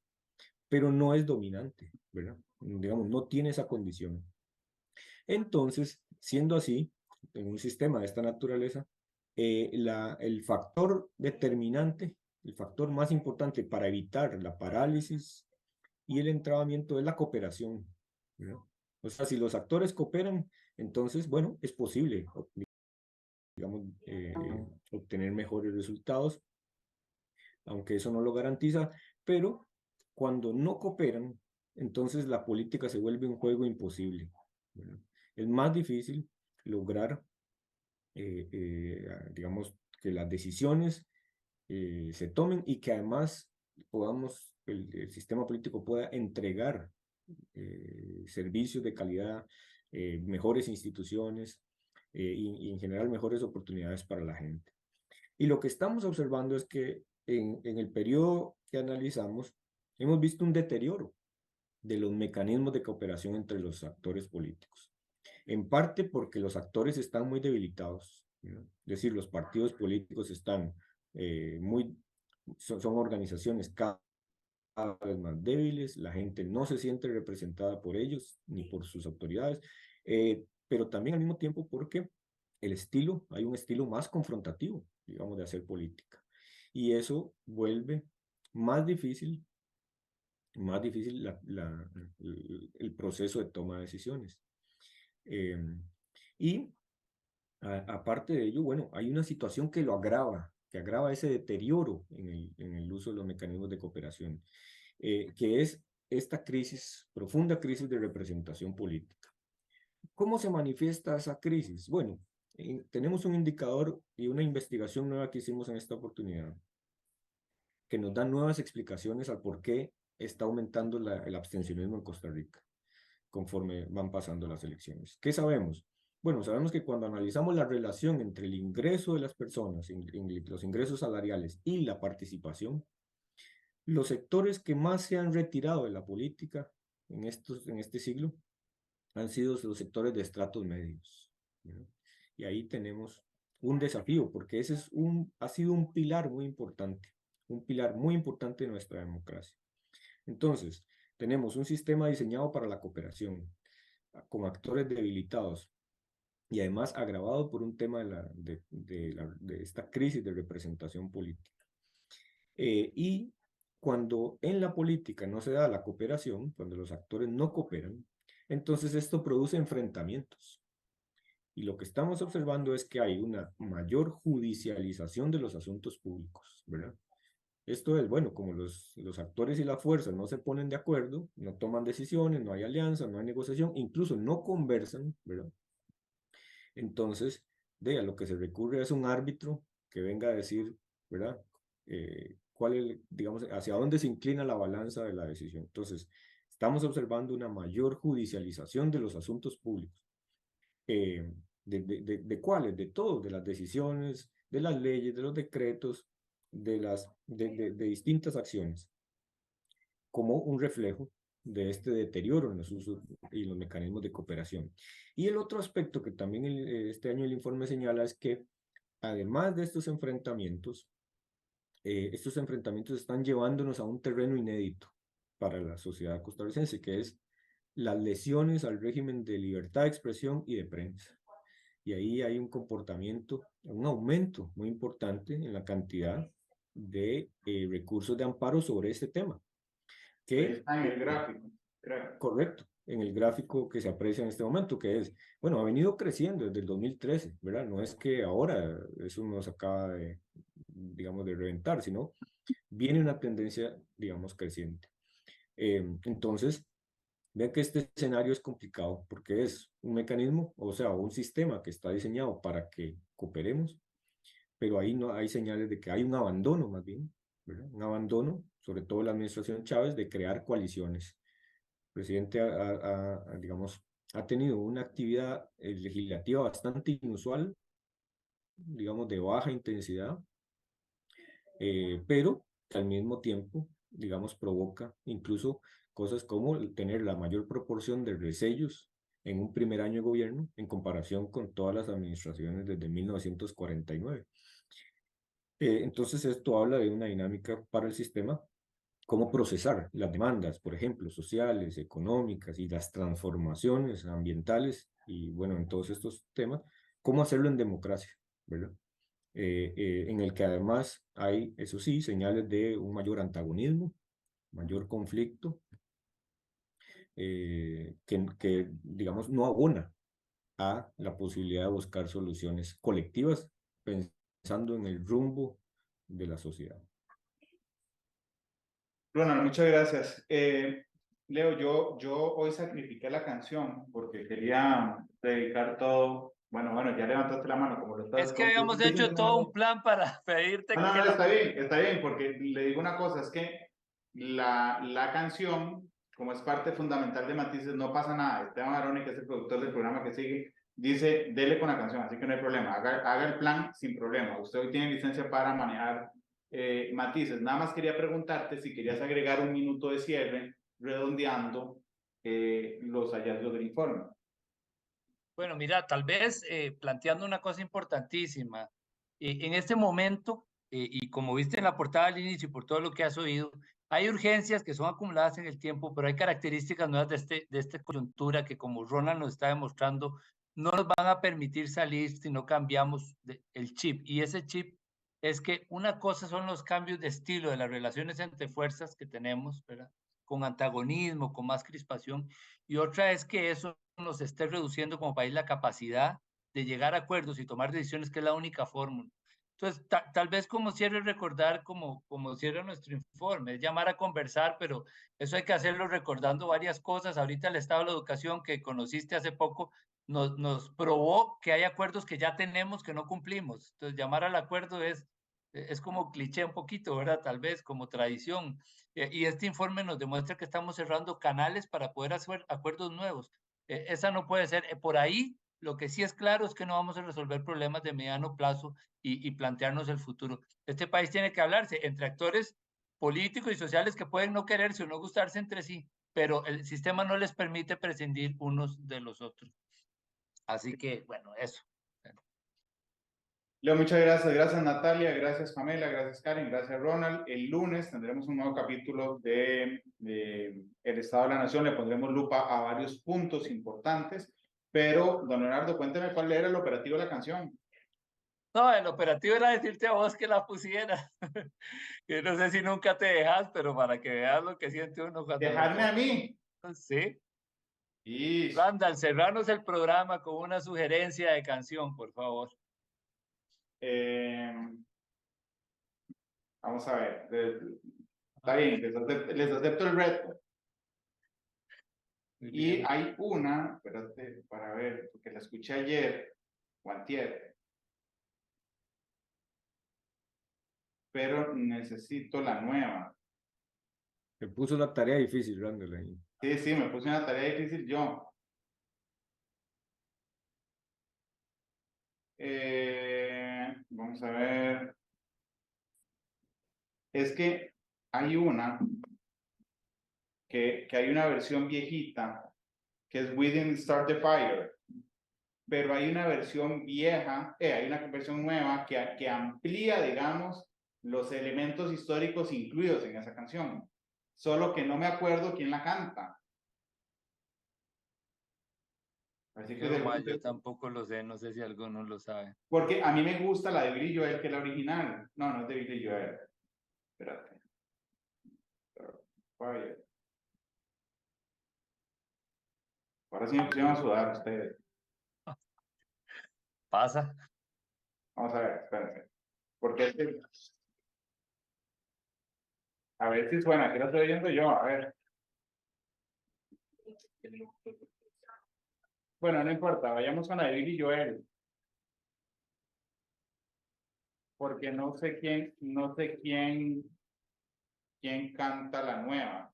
pero no es dominante, ¿verdad? Digamos, no tiene esa condición. Entonces, siendo así, en un sistema de esta naturaleza, el factor determinante, el factor más importante para evitar la parálisis y el entrabamiento es la cooperación, ¿verdad? O sea, si los actores cooperan, entonces, bueno, es posible, digamos, obtener mejores resultados, aunque eso no lo garantiza, pero cuando no cooperan, entonces la política se vuelve un juego imposible, ¿verdad? Es más difícil lograr, digamos, que las decisiones se tomen y que además podamos, el sistema político pueda entregar servicios de calidad, mejores instituciones y en general mejores oportunidades para la gente. Y lo que estamos observando es que en el periodo que analizamos hemos visto un deterioro de los mecanismos de cooperación entre los actores políticos. En parte porque los actores están muy debilitados, ¿no? Es decir, los partidos políticos están son organizaciones cada vez más débiles, la gente no se siente representada por ellos ni por sus autoridades, pero también al mismo tiempo porque hay un estilo más confrontativo, digamos, de hacer política. Y eso vuelve más difícil el proceso de toma de decisiones. Y aparte de ello, bueno, hay una situación que lo agrava, que agrava ese deterioro en el uso de los mecanismos de cooperación, que es esta profunda crisis de representación política. ¿Cómo se manifiesta esa crisis? Bueno, tenemos un indicador y una investigación nueva que hicimos en esta oportunidad, que nos da nuevas explicaciones al por qué está aumentando el abstencionismo en Costa Rica conforme van pasando las elecciones. ¿Qué sabemos? Bueno, sabemos que cuando analizamos la relación entre el ingreso de las personas, los ingresos salariales y la participación, los sectores que más se han retirado de la política en este siglo han sido los sectores de estratos medios, ¿no? Y ahí tenemos un desafío, porque ese ha sido un pilar muy importante de nuestra democracia. Entonces, tenemos un sistema diseñado para la cooperación, con actores debilitados y además agravado por un tema de esta crisis de representación política. Y cuando en la política no se da la cooperación, cuando los actores no cooperan, entonces esto produce enfrentamientos. Y lo que estamos observando es que hay una mayor judicialización de los asuntos públicos, ¿verdad? Esto es, bueno, como los actores y las fuerzas no se ponen de acuerdo, no toman decisiones, no hay alianza, no hay negociación, incluso no conversan, ¿verdad? Entonces, a lo que se recurre es un árbitro que venga a decir, ¿verdad? Digamos, hacia dónde se inclina la balanza de la decisión. Entonces, estamos observando una mayor judicialización de los asuntos públicos. ¿De cuáles? De todos, de las decisiones, de las leyes, de los decretos, de distintas acciones, como un reflejo de este deterioro en los usos y los mecanismos de cooperación. Y el otro aspecto que también este año el informe señala es que, además de estos enfrentamientos están llevándonos a un terreno inédito para la sociedad costarricense, que es las lesiones al régimen de libertad de expresión y de prensa. Y ahí hay un aumento muy importante en la cantidad de recursos de amparo sobre este tema. Que está en el gráfico. Correcto, en el gráfico que se aprecia en este momento, que es, bueno, ha venido creciendo desde el 2013, ¿verdad? No es que ahora eso nos acaba digamos, de reventar, sino viene una tendencia, digamos, creciente. Entonces, Vean que este escenario es complicado porque es un mecanismo, o sea, un sistema que está diseñado para que cooperemos, pero ahí no hay señales de que hay un abandono más bien, ¿verdad? Un abandono, sobre todo la administración Chávez, de crear coaliciones. El presidente digamos, ha tenido una actividad legislativa bastante inusual, digamos, de baja intensidad, pero que al mismo tiempo, digamos, provoca incluso cosas como tener la mayor proporción de resellos en un primer año de gobierno en comparación con todas las administraciones desde 1949. Entonces esto habla de una dinámica para el sistema, cómo procesar las demandas, por ejemplo, sociales, económicas y las transformaciones ambientales y bueno, en todos estos temas, cómo hacerlo en democracia, ¿verdad? En el que además hay, eso sí, señales de un mayor antagonismo, mayor conflicto, que, digamos, no abona a la posibilidad de buscar soluciones colectivas pensando en el rumbo de la sociedad. Ronald, muchas gracias. Leo, yo hoy sacrifiqué la canción porque quería dedicar todo. Bueno, ya levantaste la mano, como lo estás. Es que habíamos hecho todo un plan para pedirte No, que la... está bien, porque le digo una cosa, es que la canción, como es parte fundamental de Matices, no pasa nada. Esteban Baroni, que es el productor del programa que sigue, dice, dele con la canción, así que no hay problema, haga el plan sin problema. Usted hoy tiene licencia para manejar Matices. Nada más quería preguntarte si querías agregar un minuto de cierre, redondeando los hallazgos del informe. Bueno, mira, tal vez planteando una cosa importantísima. En este momento, y como viste en la portada al inicio y por todo lo que has oído, hay urgencias que son acumuladas en el tiempo, pero hay características nuevas de esta coyuntura que, como Ronald nos está demostrando, no nos van a permitir salir si no cambiamos el chip. Y ese chip es que una cosa son los cambios de estilo de las relaciones entre fuerzas que tenemos, ¿verdad? Con antagonismo, con más crispación, y otra es que eso nos esté reduciendo como país la capacidad de llegar a acuerdos y tomar decisiones, que es la única fórmula. Entonces, tal vez como cierre recordar, como cierra nuestro informe, es llamar a conversar, pero eso hay que hacerlo recordando varias cosas. Ahorita el Estado de la Educación que conociste hace poco nos probó que hay acuerdos que ya tenemos que no cumplimos. Entonces, llamar al acuerdo es como cliché un poquito, ¿verdad? Tal vez como tradición. Y este informe nos demuestra que estamos cerrando canales para poder hacer acuerdos nuevos. Esa no puede ser. Por ahí, lo que sí es claro es que no vamos a resolver problemas de mediano plazo y plantearnos el futuro. Este país tiene que hablarse entre actores políticos y sociales que pueden no quererse o no gustarse entre sí, pero el sistema no les permite prescindir unos de los otros. Así que, bueno, eso. Leo, muchas gracias. Gracias, Natalia. Gracias, Pamela. Gracias, Karen. Gracias, Ronald. El lunes tendremos un nuevo capítulo de El Estado de la Nación. Le pondremos lupa a varios puntos importantes. Pero, don Leonardo, cuénteme cuál era el operativo de la canción. No, el operativo era decirte a vos que la pusieras. Que no sé si nunca te dejas, pero para que veas lo que siente uno cuando... ¿Dejarme a mí? Sí. Y Randall, cerrarnos el programa con una sugerencia de canción, por favor. Vamos a ver. Está bien, les acepto el reto. Y hay una, espérate, para ver, porque la escuché ayer o antier, pero necesito la nueva. Me puso la tarea difícil, Randall, ahí. Sí, me puse una tarea difícil yo. Vamos a ver. Es que hay una que hay una versión viejita que es We Didn't Start the Fire, pero hay una versión vieja, hay una versión nueva que amplía, digamos, los elementos históricos incluidos en esa canción. Solo que no me acuerdo quién la canta. Así que Yo tampoco lo sé, no sé si alguno lo sabe. porque a mí me gusta la de Billy Joel, que es la original. No, no es de Billy Joel. Espérate. Fire. Ahora sí me pusieron a sudar ustedes. Pasa. Vamos a ver, espérense. Porque es que... A ver si suena, aquí lo estoy oyendo yo, a ver. Bueno, no importa, vayamos con la de Billy Joel. Porque no sé quién canta la nueva.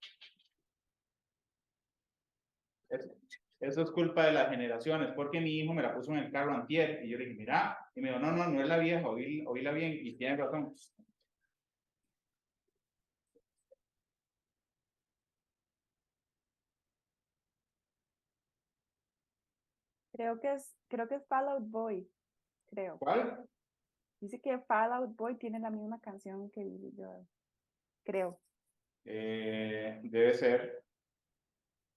Eso es culpa de las generaciones, porque mi hijo me la puso en el carro antier, y yo le dije, mira, y me dijo, no es la vieja, oíla bien, y tiene razón. Creo que es Fall Out Boy, creo. ¿Cuál? Dice que Fall Out Boy tiene la misma canción que Billy Joel, creo. Debe ser.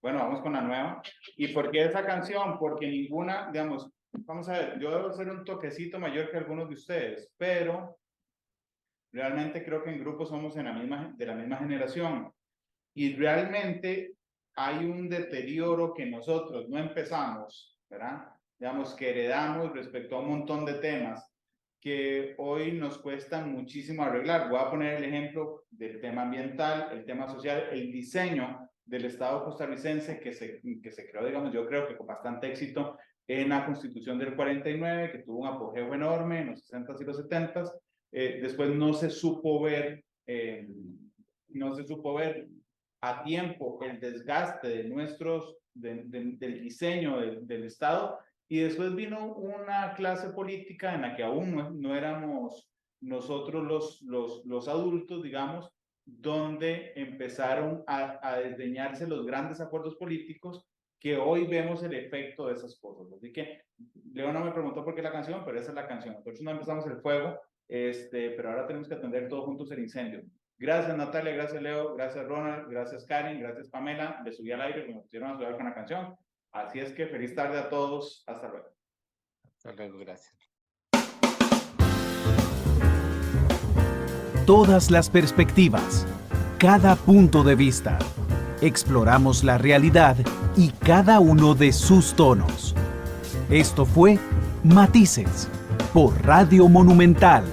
Bueno, vamos con la nueva. ¿Y por qué esa canción? Porque ninguna, digamos, vamos a ver, yo debo ser un toquecito mayor que algunos de ustedes, pero realmente creo que en grupo somos de la misma generación. Y realmente hay un deterioro que nosotros no empezamos, ¿verdad? Digamos, que heredamos respecto a un montón de temas que hoy nos cuestan muchísimo arreglar. Voy a poner el ejemplo del tema ambiental, el tema social, el diseño del Estado costarricense que se creó, digamos, yo creo que con bastante éxito en la Constitución del 49, que tuvo un apogeo enorme en los 60s y los 70s. Después no se supo ver a tiempo el desgaste de del diseño del Estado, y después vino una clase política en la que aún no éramos nosotros los adultos, digamos, donde empezaron a desdeñarse los grandes acuerdos políticos que hoy vemos el efecto de esas cosas. Así que Leo no me preguntó por qué la canción, pero esa es la canción. Nosotros no empezamos el fuego, pero ahora tenemos que atender todos juntos el incendio. Gracias Natalia, gracias Leo, gracias Ronald, gracias Karen, gracias Pamela. Le subí al aire, me pusieron a ayudar con la canción. Así es que feliz tarde a todos. Hasta luego. Hasta luego, gracias. Todas las perspectivas, cada punto de vista. Exploramos la realidad y cada uno de sus tonos. Esto fue Matices por Radio Monumental.